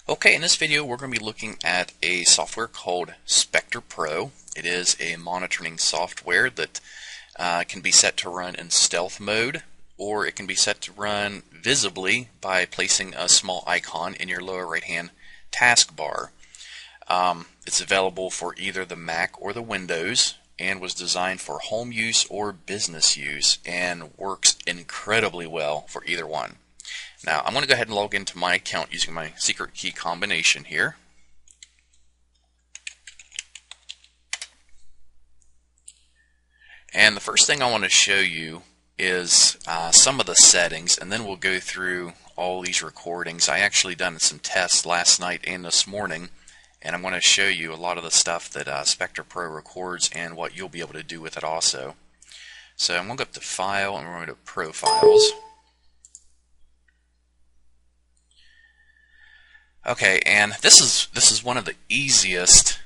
Okay, in this video we're going to be looking at a software called Spector Pro. It is a monitoring software that can be set to run in stealth mode, or it can be set to run visibly by placing a small icon in your lower right hand taskbar. It's available for either the Mac or the Windows and was designed for home use or business use and works incredibly well for either one. Now, I'm going to go ahead and log into my account using my secret key combination here. And the first thing I want to show you is some of the settings, and then we'll go through all these recordings. I actually done some tests last night and this morning, and I'm going to show you a lot of the stuff that Spector Pro records and what you'll be able to do with it also. So I'm going to go up to File, and we're going to Profiles. Okay, and this is one of the easiest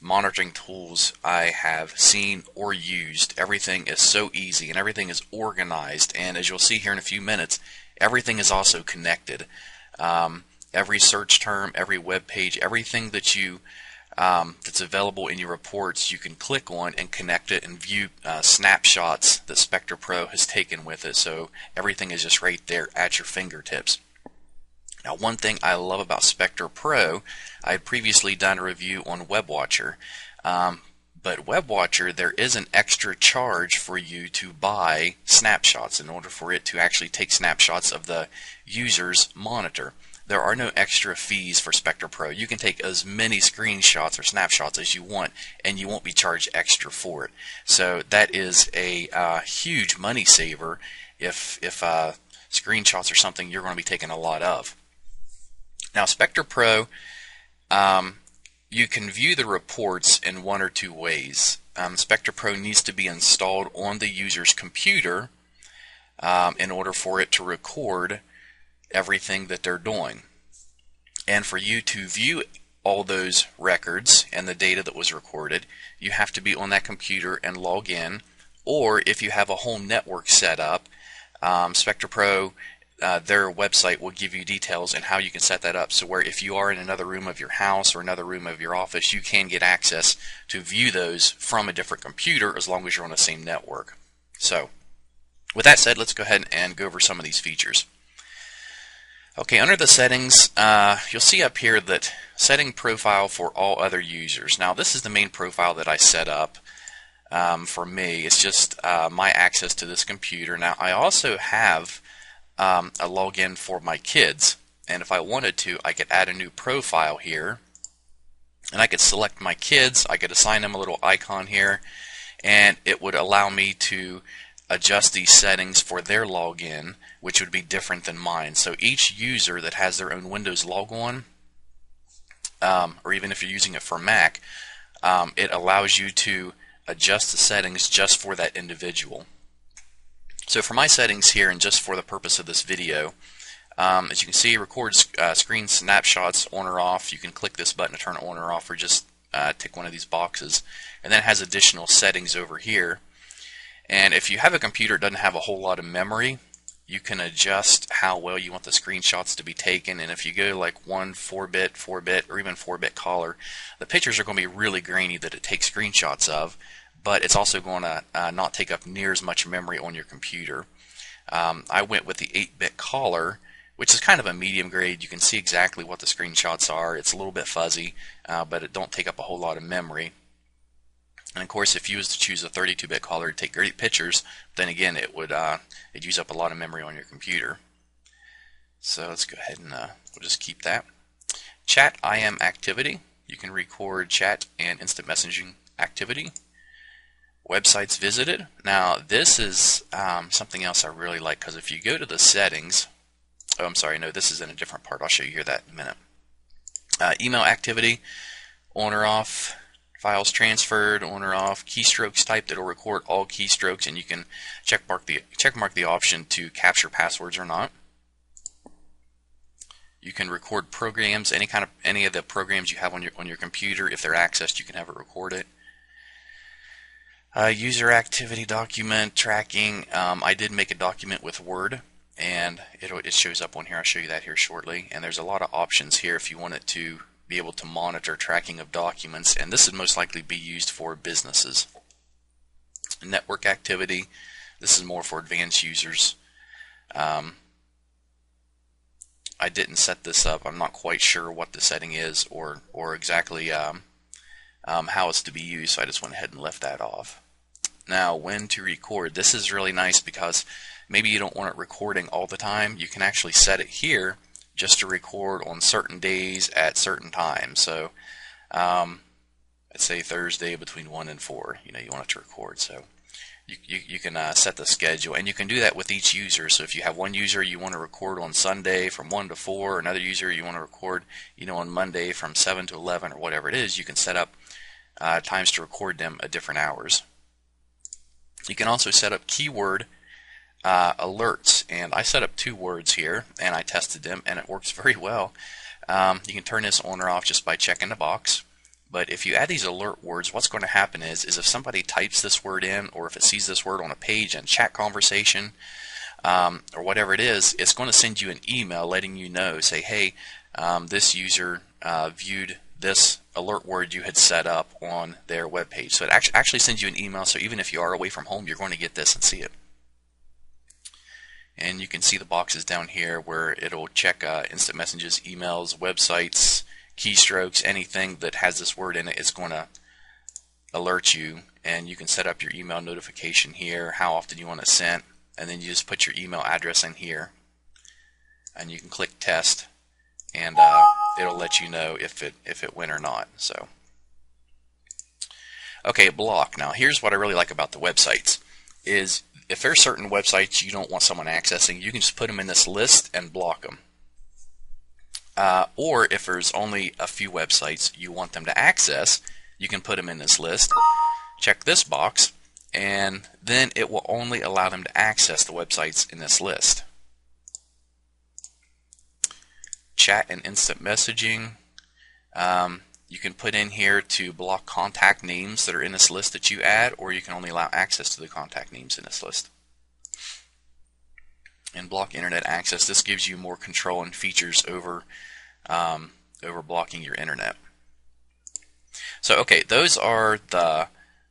monitoring tools I have seen or used. Everything is so easy and everything is organized, and as you'll see here in a few minutes, everything is also connected. Every search term, every web page, everything that you that's available in your reports, you can click on and connect it and view snapshots that Spector Pro has taken with it. So everything is just right there at your fingertips. Now, one thing I love about Spector Pro, I had previously done a review on WebWatcher, but WebWatcher, there is an extra charge for you to buy snapshots in order for it to actually take snapshots of the user's monitor. There are no extra fees for Spector Pro. You can take as many screenshots or snapshots as you want, and you won't be charged extra for it. So that is a huge money saver if screenshots are something you're going to be taking a lot of. Now, Spector Pro, you can view the reports in one or two ways. Spector Pro needs to be installed on the user's computer in order for it to record everything that they're doing. And for you to view all those records and the data that was recorded, you have to be on that computer and log in. Or if you have a home network set up, Spector Pro, their website will give you details on how you can set that up, so where if you are in another room of your house or another room of your office, you can get access to view those from a different computer as long as you're on the same network. So with that said, let's go ahead and go over some of these features. Okay, under the settings, you'll see up here that setting profile for all other users. Now, this is the main profile that I set up for me. It's just my access to this computer. Now, I also have a login for my kids, and if I wanted to, I could add a new profile here, and I could select my kids. I could assign them a little icon here, and it would allow me to adjust these settings for their login, which would be different than mine. So each user that has their own Windows logon, or even if you're using it for Mac, it allows you to adjust the settings just for that individual. So for my settings here, and just for the purpose of this video, as you can see, record screen snapshots on or off. You can click this button to turn it on or off, or just tick one of these boxes. And then it has additional settings over here. And if you have a computer that doesn't have a whole lot of memory, you can adjust how well you want the screenshots to be taken. And if you go like 4-bit, 4-bit, or even 4-bit color, the pictures are going to be really grainy that it takes screenshots of, but it's also going to not take up near as much memory on your computer. I went with the 8-bit color, which is kind of a medium grade. You can see exactly what the screenshots are. It's a little bit fuzzy, but it don't take up a whole lot of memory. And of course, if you was to choose a 32-bit color, it'd take great pictures. Then again, it'd use up a lot of memory on your computer. So let's go ahead and we'll just keep that. Chat IM activity. You can record chat and instant messaging activity. Websites visited. Now, this is something else I really like, because if you go to the settings, oh, I'm sorry, no, this is in a different part. I'll show you here that in a minute. Email activity, on or off. Files transferred, on or off. Keystrokes typed, it'll record all keystrokes, and you can check mark the option to capture passwords or not. You can record programs, any of the programs you have on your computer. If they're accessed, you can have it record it. User activity document tracking. I did make a document with Word, and it shows up on here. I'll show you that here shortly. And there's a lot of options here if you want it to be able to monitor tracking of documents, and this would most likely be used for businesses. Network activity, this is more for advanced users. I didn't set this up. I'm not quite sure what the setting is or exactly how it's to be used, so I just went ahead and left that off. Now, when to record. This is really nice because maybe you don't want it recording all the time. You can actually set it here just to record on certain days at certain times. So let's say Thursday between 1 and 4, you want it to record. So you can set the schedule, and you can do that with each user. So if you have one user you want to record on Sunday from 1 to 4, another user you want to record on Monday from 7 to 11 or whatever it is, you can set up times to record them at different hours. You can also set up keyword alerts, and I set up 2 words here and I tested them and it works very well. You can turn this on or off just by checking the box. But if you add these alert words, what's going to happen is if somebody types this word in, or if it sees this word on a page in chat conversation, or whatever it is, it's going to send you an email letting you know, say, hey, this user viewed this alert word you had set up on their web page. So it actually sends you an email, so even if you are away from home, you're going to get this and see it. And you can see the boxes down here where it'll check instant messages, emails, websites, keystrokes, anything that has this word in it is going to alert you. And you can set up your email notification here, how often you want it sent, and then you just put your email address in here, and you can click test, and it'll let you know if it went or not. So okay, block. Now here's what I really like about the websites is if there's certain websites you don't want someone accessing, you can just put them in this list and block them. Or if there's only a few websites you want them to access, you can put them in this list, check this box, and then it will only allow them to access the websites in this list. Chat and instant messaging. You can put in here to block contact names that are in this list that you add, or you can only allow access to the contact names in this list. And block internet access. This gives you more control and features over blocking your internet. So okay, those are the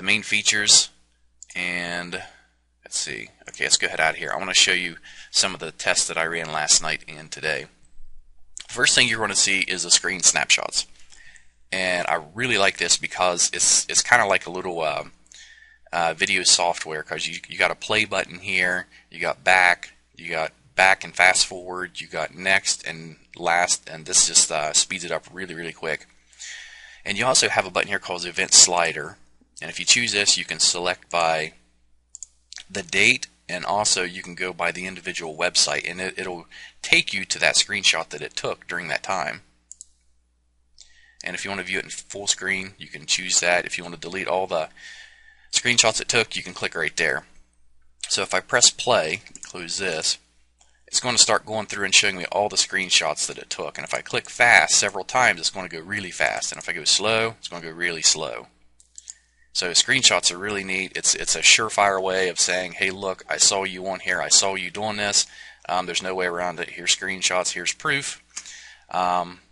main features. And let's see. Okay, let's go ahead out of here. I want to show you some of the tests that I ran last night and today. First thing you're going to see is the screen snapshots. And I really like this because it's kind of like a little video software, because you got a play button here, you got back and fast forward, you got next and last, and this just speeds it up really quick. And you also have a button here called the event slider, and if you choose this, you can select by the date, and also you can go by the individual website, and it'll take you to that screenshot that it took during that time. And if you want to view it in full screen, you can choose that. If you want to delete all the screenshots it took, you can click right there. So if I press play, close this, it's going to start going through and showing me all the screenshots that it took. And if I click fast several times, it's going to go really fast. And if I go slow, it's going to go really slow. So screenshots are really neat. It's a surefire way of saying, hey, look, I saw you on here. I saw you doing this. There's no way around it. Here's screenshots. Here's proof.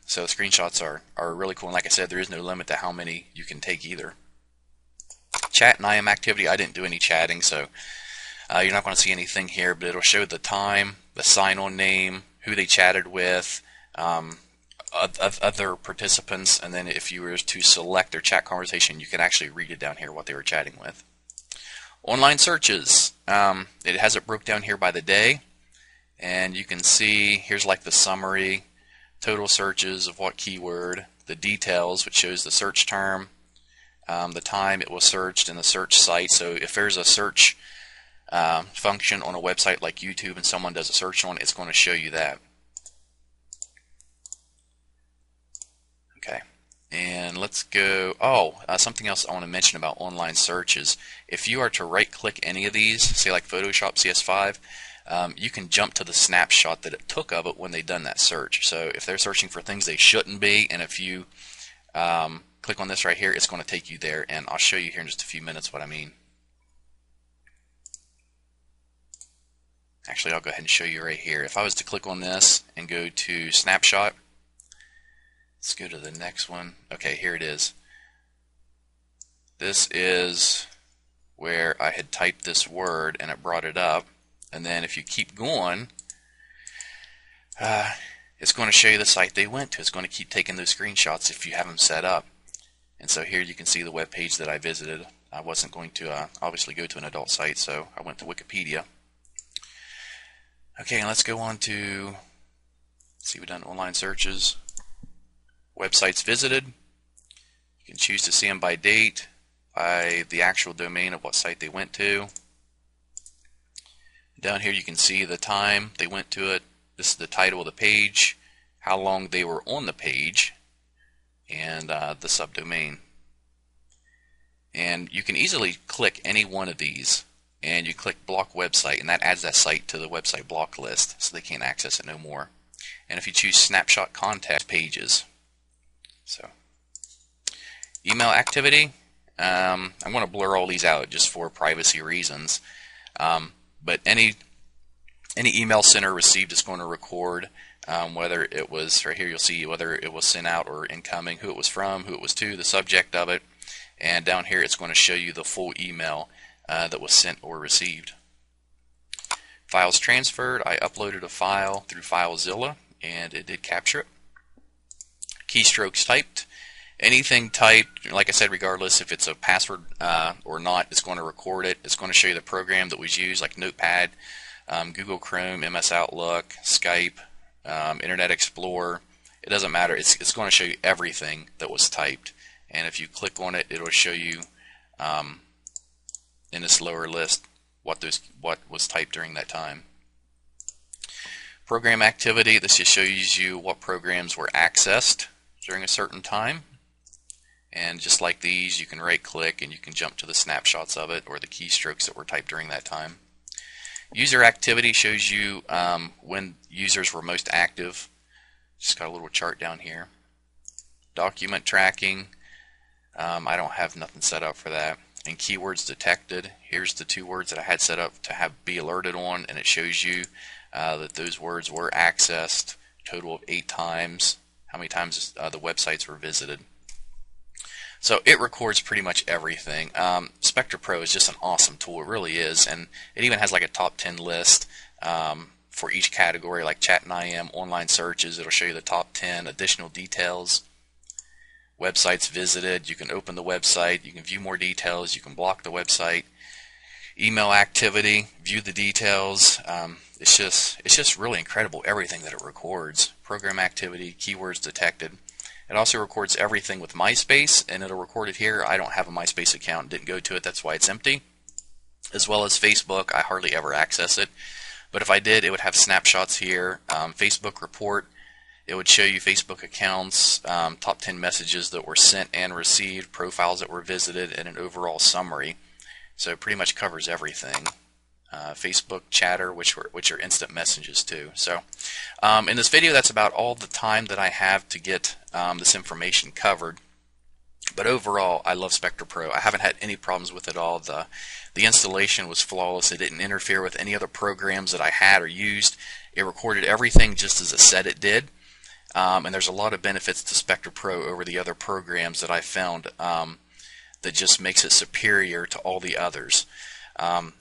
So screenshots are really cool. And like I said, there is no limit to how many you can take either. Chat and IM activity. I didn't do any chatting, so you're not going to see anything here, but it'll show the time, the sign-on name, who they chatted with, other participants, and then if you were to select their chat conversation, you can actually read it down here what they were chatting with. Online searches. It has it broke down here by the day, and you can see here's like the summary, total searches of what keyword, the details, which shows the search term, the time it was searched, and the search site. So if there's a search function on a website like YouTube and someone does a search on it, it's going to show you that. Okay, and let's go. Something else I want to mention about online search is if you are to right click any of these, say like Photoshop CS5, you can jump to the snapshot that it took of it when they done that search. So if they're searching for things they shouldn't be, and if you click on this right here, it's going to take you there, and I'll show you here in just a few minutes what I mean. Actually, I'll go ahead and show you right here. If I was to click on this and go to snapshot, let's go to the next one. Okay, here it is. This is where I had typed this word and it brought it up. And then if you keep going, it's going to show you the site they went to. It's going to keep taking those screenshots if you have them set up. And so here you can see the web page that I visited. I wasn't going to obviously go to an adult site, so I went to Wikipedia. Okay, and let's go on to, let's see, we've done online searches. Websites visited. You can choose to see them by date, by the actual domain of what site they went to. Down here you can see the time they went to it. This is the title of the page, how long they were on the page, and the subdomain. And you can easily click any one of these, and you click block website, and that adds that site to the website block list, so they can't access it no more. And if you choose snapshot contact pages, so email activity, I'm going to blur all these out just for privacy reasons. But any email sent or received is going to record whether it was, right here you'll see whether it was sent out or incoming, who it was from, who it was to, the subject of it, and down here it's going to show you the full email that was sent or received. Files transferred, I uploaded a file through FileZilla and it did capture it. Keystrokes typed. Anything typed, like I said, regardless if it's a password or not, it's going to record it. It's going to show you the program that was used, like Notepad, Google Chrome, MS Outlook, Skype, Internet Explorer. It doesn't matter. It's going to show you everything that was typed. And if you click on it, it'll show you in this lower list what was typed during that time. Program activity. This just shows you what programs were accessed during a certain time. And just like these, you can right-click and you can jump to the snapshots of it or the keystrokes that were typed during that time. User activity shows you when users were most active. Just got a little chart down here. Document tracking. I don't have nothing set up for that. And keywords detected. Here's the 2 words that I had set up to be alerted on, and it shows you that those words were accessed. Total of 8 times. How many times the websites were visited. So it records pretty much everything. Spector Pro is just an awesome tool. It really is, and it even has like a top 10 list for each category, like chat and IM, online searches. It'll show you the top 10 additional details. Websites visited. You can open the website. You can view more details. You can block the website. Email activity. View the details. It's just really incredible everything that it records. Program activity. Keywords detected. It also records everything with MySpace, and it'll record it here. I don't have a MySpace account, didn't go to it, that's why it's empty. As well as Facebook, I hardly ever access it. But if I did, it would have snapshots here. Facebook report, it would show you Facebook accounts, top 10 messages that were sent and received, profiles that were visited, and an overall summary. So it pretty much covers everything. Facebook chatter, which are instant messages too. So in this video, that's about all the time that I have to get this information covered. But overall, I love Spector Pro. I haven't had any problems with it at all. The installation was flawless. It didn't interfere with any other programs that I had or used. It recorded everything just as it said it did. And there's a lot of benefits to Spector Pro over the other programs that I found that just makes it superior to all the others.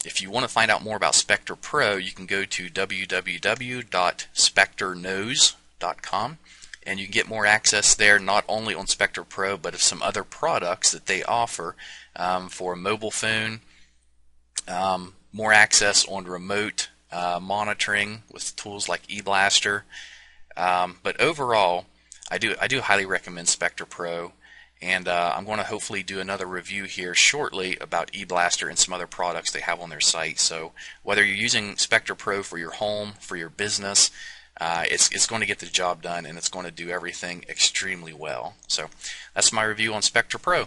If you want to find out more about Spector Pro, you can go to www.spectorknows.com, and you can get more access there, not only on Spector Pro, but of some other products that they offer for a mobile phone, more access on remote monitoring with tools like eBlaster. But overall, I do highly recommend Spector Pro. And I'm going to hopefully do another review here shortly about eBlaster and some other products they have on their site. So whether you're using Spector Pro for your home, for your business, it's going to get the job done, and it's going to do everything extremely well. So that's my review on Spector Pro.